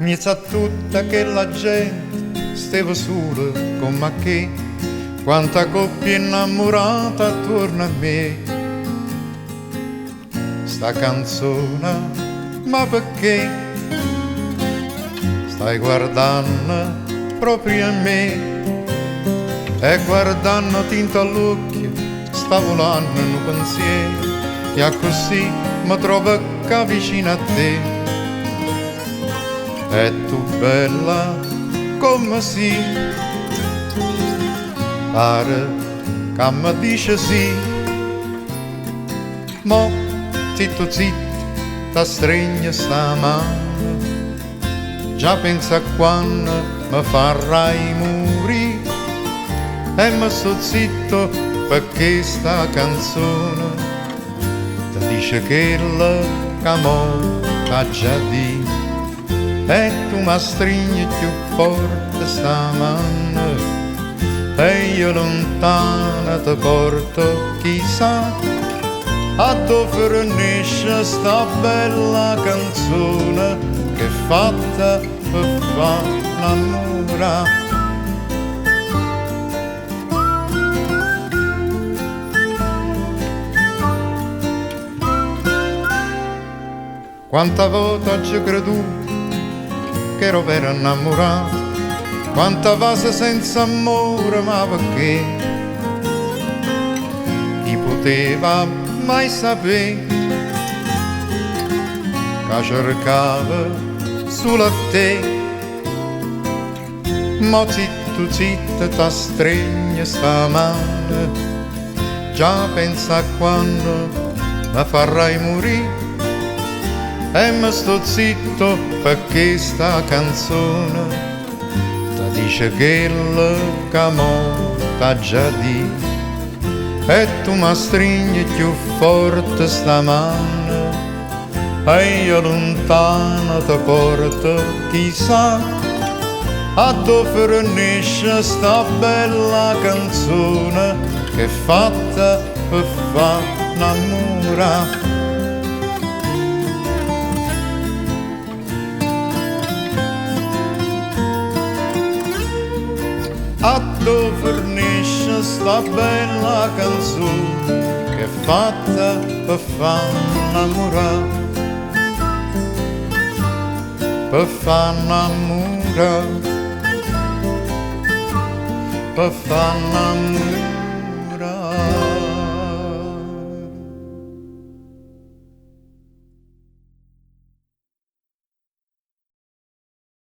Inizia tutta che la gente stava sola come che, quanta coppia innamorata attorno a me. Sta canzone, ma perché stai guardando proprio a me? E guardando tinta all'occhio sta volando un pensiero, e così mi trovo qua vicino a te. E tu bella come si, pare che mi dice sì. Mo zitto zitto ti stringe sta mano, già pensa a quando mi farai morire. E mi sto zitto perché sta canzone ti dice che l'amore t'ha già detto. E tu mi stringi più forte sta mano, e io lontana ti porto chissà a dove finisce sta bella canzone che è fatta per far innamorare. Quanta volta ho creduto che ero vero innamorato, quanta vase senza amore, ma perché? Chi poteva mai sapere che cercava solo a te? Mo zitto zitto ti stringe sta mano, già pensa a quando mi farai morire. E mi sto zitto perché sta canzone ti dice che l'amore t'ha già detto. E tu mi stringi più forte sta mano, e io lontano ti porto chissà a dove finisce sta bella canzone che è fatta per far innamorare. A dove finisce sta bella canzone che è fatta per far innamorare, per far innamorare, per far innamorare.